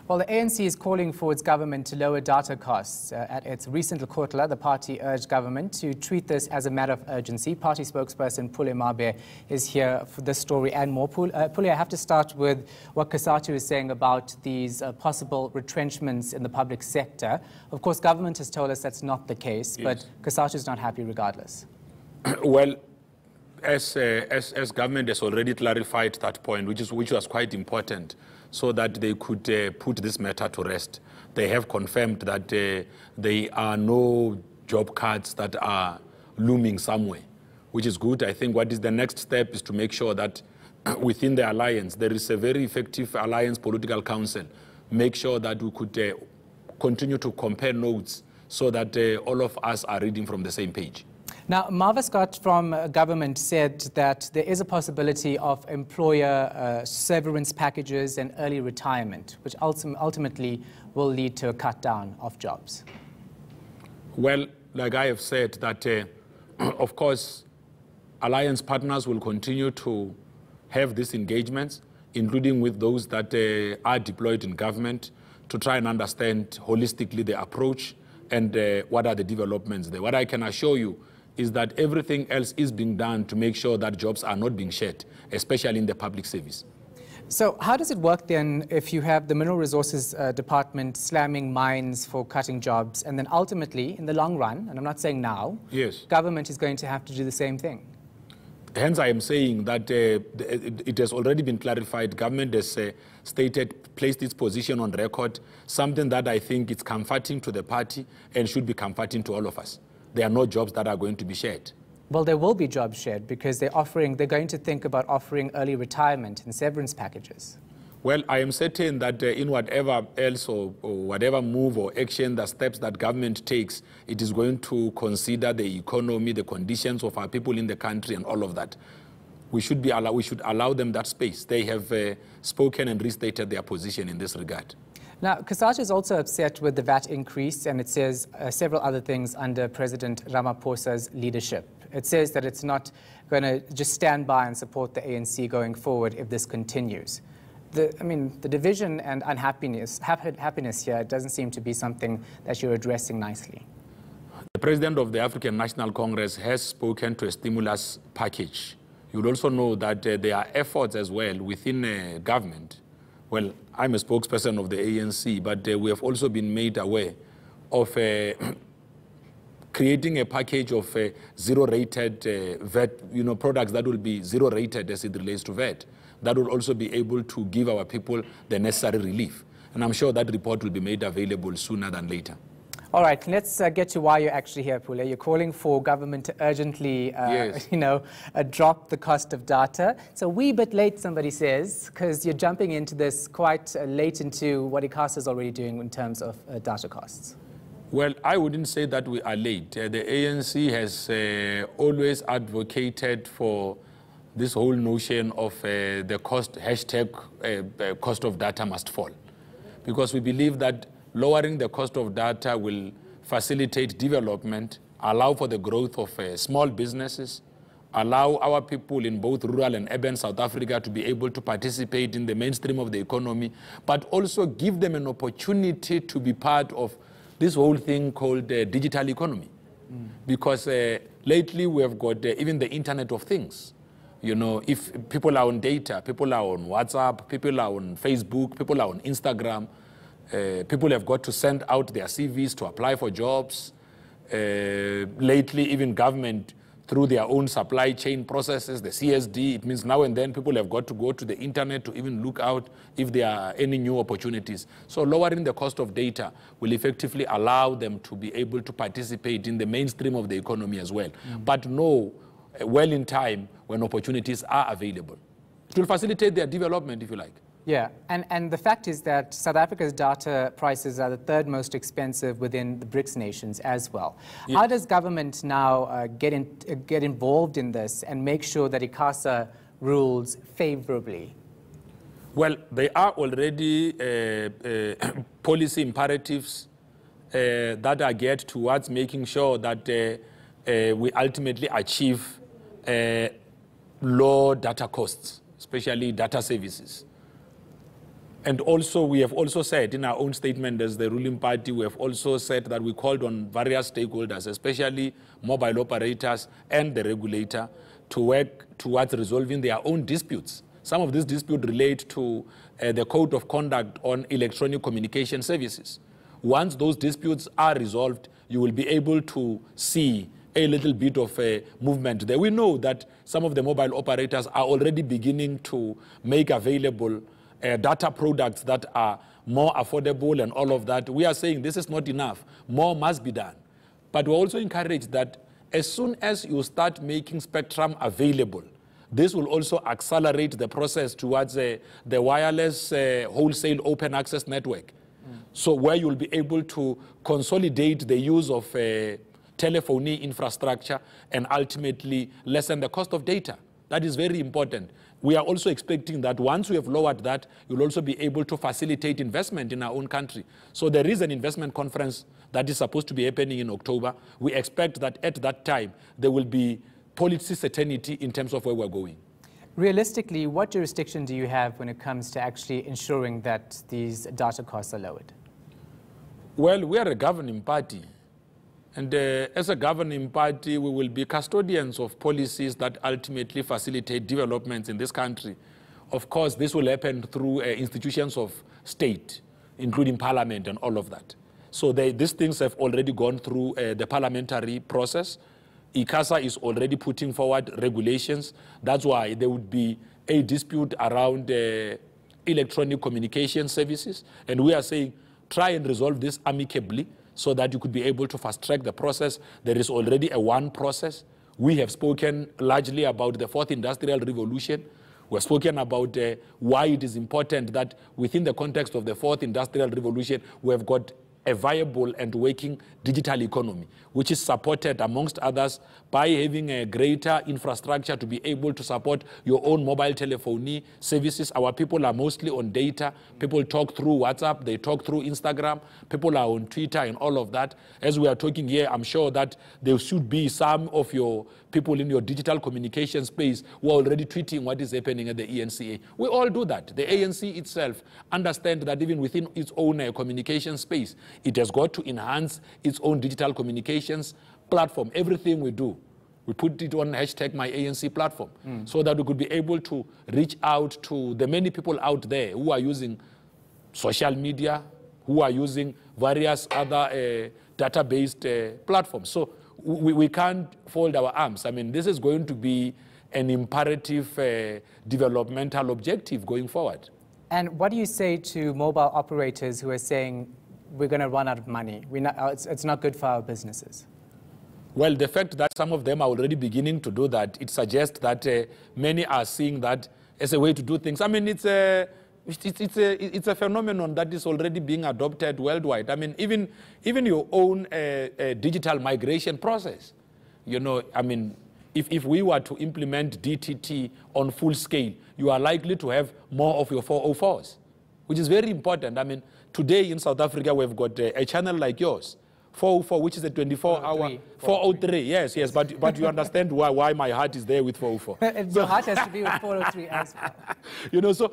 Well, the ANC is calling for its government to lower data costs. At its recent Lekgotla, the party urged government to treat this as a matter of urgency. Party spokesperson Pule Mabe is here for this story and more. Pule, I have to start with what costs.At is saying about these possible retrenchments in the public sector. Of course, government has told us that's not the case, but costs.At is not happy regardless. Well, as government has already clarified that point, which was quite important, so that they could put this matter to rest. They have confirmed that there are no job cuts that are looming somewhere, which is good. I think what is the next step is to make sure that within the alliance, there is a very effective alliance political council. Make sure that we could continue to compare notes so that all of us are reading from the same page. Now, Marva Scott from government said that there is a possibility of employer severance packages and early retirement, which ultimately will lead to a cut down of jobs. Well, like I have said, that of course, alliance partners will continue to have these engagements, including with those that are deployed in government, to try and understand holistically the approach and what are the developments there. What I can assure you is that everything else is being done to make sure that jobs are not being shed, especially in the public service. So how does it work then if you have the Mineral Resources Department slamming mines for cutting jobs, and then ultimately, in the long run, and I'm not saying now, government is going to have to do the same thing? Hence, I am saying that it has already been clarified. Government has placed its position on record, something that I think is comforting to the party and should be comforting to all of us. There are no jobs that are going to be shared. Well, there will be jobs shared because they're going to think about offering early retirement and severance packages. Well, I am certain that in whatever else or whatever move or action, the steps that government takes, it is going to consider the economy, the conditions of our people in the country and all of that. We should allow them that space. They have spoken and restated their position in this regard. Now, costs.At is also upset with the VAT increase, and it says several other things under President Ramaphosa's leadership. It says that it's not going to just stand by and support the ANC going forward if this continues. The division and unhappiness here doesn't seem to be something that you're addressing nicely. The President of the African National Congress has spoken to a stimulus package. You'll also know that there are efforts as well within government. Well, I'm a spokesperson of the ANC, but we have also been made aware of creating a package of zero-rated VAT, products that will be zero-rated as it relates to VAT. That will also be able to give our people the necessary relief. And I'm sure that report will be made available sooner than later. All right, let's get to why you're actually here, Pule. You're calling for government to urgently, drop the cost of data. It's a wee bit late, somebody says, because you're jumping into this quite late into what ICASA is already doing in terms of data costs. Well, I wouldn't say that we are late. The ANC has always advocated for this whole notion of the cost of data must fall, because we believe that lowering the cost of data will facilitate development, allow for the growth of small businesses, allow our people in both rural and urban South Africa to be able to participate in the mainstream of the economy, but also give them an opportunity to be part of this whole thing called digital economy. Because lately we have got even the Internet of Things. If people are on data, people are on WhatsApp, people are on Facebook, people are on Instagram, people have got to send out their CVs to apply for jobs. Lately, even government, through their own supply chain processes, the CSD, it means now and then people have got to go to the internet to even look out if there are any new opportunities. So lowering the cost of data will effectively allow them to be able to participate in the mainstream of the economy as well. But know well in time when opportunities are available. It will facilitate their development, if you like. Yeah, and the fact is that South Africa's data prices are the third most expensive within the BRICS nations as well. Yeah. How does government now get involved in this and make sure that ICASA rules favorably? Well, there are already policy imperatives that are geared towards making sure that we ultimately achieve low data costs, especially data services. And also, we have also said in our own statement as the ruling party, we have also said that we called on various stakeholders, especially mobile operators and the regulator, to work towards resolving their own disputes. Some of these disputes relate to the Code of Conduct on Electronic Communication Services. Once those disputes are resolved, you will be able to see a little bit of a movement there. We know that some of the mobile operators are already beginning to make available data products that are more affordable and all of that. We are saying this is not enough. More must be done. But we also encourage that as soon as you start making spectrum available, this will also accelerate the process towards the wireless wholesale open access network. So where you'll be able to consolidate the use of telephony infrastructure and ultimately lessen the cost of data. That is very important. We are also expecting that once we have lowered that, you'll also be able to facilitate investment in our own country. So there is an investment conference that is supposed to be happening in October. We expect that at that time, there will be policy certainty in terms of where we're going. Realistically, what jurisdiction do you have when it comes to actually ensuring that these data costs are lowered? Well, we are a governing party. And as a governing party, we will be custodians of policies that ultimately facilitate developments in this country. Of course, this will happen through institutions of state, including parliament and all of that. So these things have already gone through the parliamentary process. ICASA is already putting forward regulations. That's why there would be a dispute around electronic communication services. And we are saying, try and resolve this amicably, so that you could be able to fast-track the process. There is already a one process. We have spoken largely about the fourth industrial revolution. We have spoken about why it is important that within the context of the fourth industrial revolution, we have got a viable and working digital economy, which is supported, amongst others, by having a greater infrastructure to be able to support your own mobile telephony services. Our people are mostly on data. People talk through WhatsApp. They talk through Instagram. People are on Twitter and all of that. As we are talking here, I'm sure that there should be some of your people in your digital communication space who are already tweeting what is happening at the ENCA. We all do that. The ANC itself understands that even within its own communication space, it has got to enhance its own digital communications platform. Everything we do, we put it on #MyANC platform so that we could be able to reach out to the many people out there who are using social media, who are using various other data-based platforms. So we can't fold our arms. I mean, this is going to be an imperative developmental objective going forward. And what do you say to mobile operators who are saying, we're going to run out of money, it's not good for our businesses? Well, the fact that some of them are already beginning to do that, it suggests that many are seeing that as a way to do things. I mean, it's a phenomenon that is already being adopted worldwide. I mean, even your own digital migration process. You know, I mean, if we were to implement DTT on full scale, you are likely to have more of your 404s, which is very important. I mean, today in South Africa, we've got a channel like yours, 404, which is a 24-hour, 403, yes, but you understand why my heart is there with 404. Your heart has to be with 403 as well. You know, so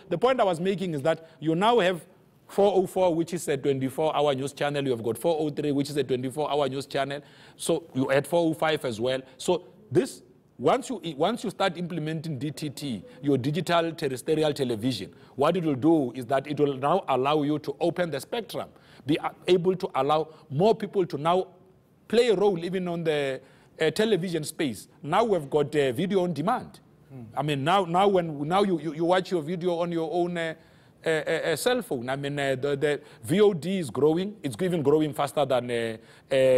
the point I was making is that you now have 404, which is a 24-hour news channel. You have got 403, which is a 24-hour news channel. So you add 405 as well. So this, once you start implementing DTT, your digital terrestrial television, what it will do is that it will now allow you to open the spectrum, be able to allow more people to now play a role even on the television space. Now we've got video on demand. I mean, now you watch your video on your own cell phone. I mean, the VOD is growing. It's even growing faster than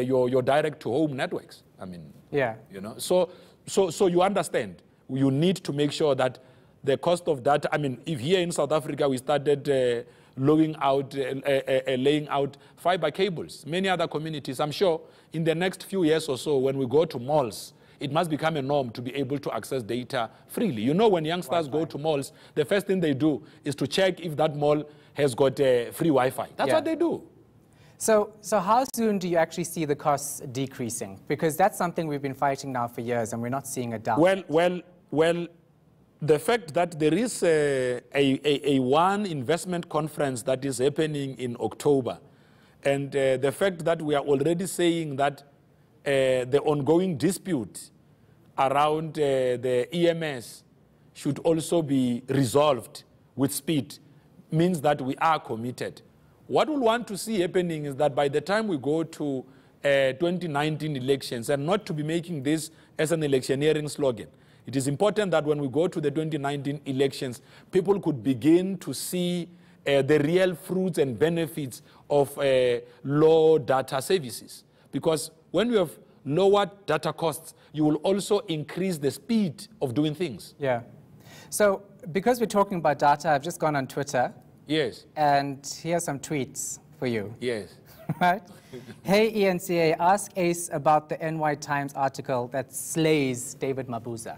your direct-to-home networks. I mean, yeah, you know. So you understand. You need to make sure that the cost of that. I mean, if here in South Africa we started laying out fiber cables, many other communities, I'm sure in the next few years or so, when we go to malls, it must become a norm to be able to access data freely. You know, when youngsters go to malls, the first thing they do is to check if that mall has got free Wi-Fi. That's what they do. So how soon do you actually see the costs decreasing? Because that's something we've been fighting now for years, and we're not seeing a down. Well, The fact that there is a one investment conference that is happening in October, and the fact that we are already saying that the ongoing dispute around the EMS should also be resolved with speed means that we are committed. What we want to see happening is that by the time we go to 2019 elections, and not to be making this as an electioneering slogan, it is important that when we go to the 2019 elections, people could begin to see the real fruits and benefits of low data services. Because when you have lower data costs, you will also increase the speed of doing things. Yeah. So because we're talking about data, I've just gone on Twitter. Yes. And here are some tweets for you. Yes. Right? Hey, ENCA, ask Ace about the NY Times article that slays David Mabuza.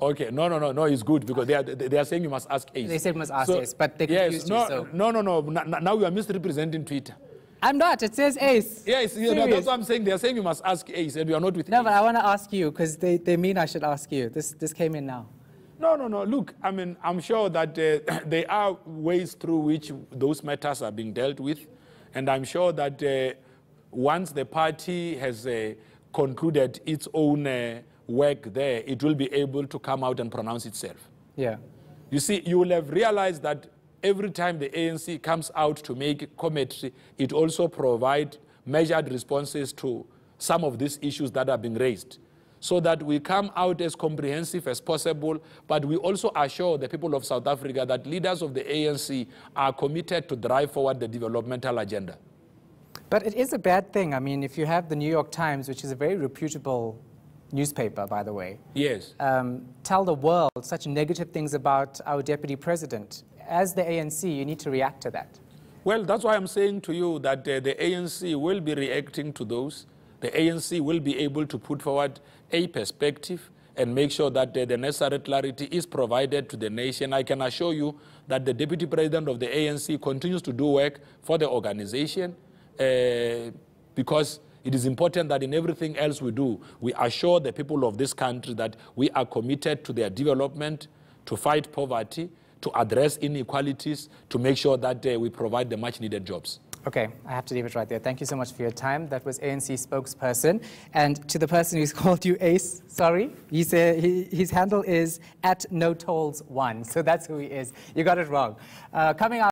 Okay, no, it's good because they are saying you must ask Ace. They said you must ask Ace, but they confused you. So. No. Now you are misrepresenting Twitter. I'm not. It says Ace. Yes, no, that's what I'm saying. They are saying you must ask Ace, and you are not with Ace. No, but I want to ask you because they mean I should ask you. This came in now. No. Look, I mean, I'm sure that there are ways through which those matters are being dealt with, and I'm sure that once the party has concluded its own work there, it will be able to come out and pronounce itself. Yeah. You see, you will have realized that every time the ANC comes out to make commentary, it also provides measured responses to some of these issues that are being raised, so that we come out as comprehensive as possible, but we also assure the people of South Africa that leaders of the ANC are committed to drive forward the developmental agenda. But it is a bad thing. I mean, if you have the New York Times, which is a very reputable newspaper, by the way, yes, tell the world such negative things about our deputy president. As the ANC, you need to react to that. Well, that's why I'm saying to you that the ANC will be reacting to those. The ANC will be able to put forward a perspective and make sure that the necessary clarity is provided to the nation. I can assure you that the deputy president of the ANC continues to do work for the organization because it is important that in everything else we do, we assure the people of this country that we are committed to their development, to fight poverty, to address inequalities, to make sure that we provide the much-needed jobs. Okay, I have to leave it right there. Thank you so much for your time. That was ANC spokesperson. And to the person who's called you Ace, sorry, he said his handle is @NoTolls1. So that's who he is. You got it wrong. Coming up.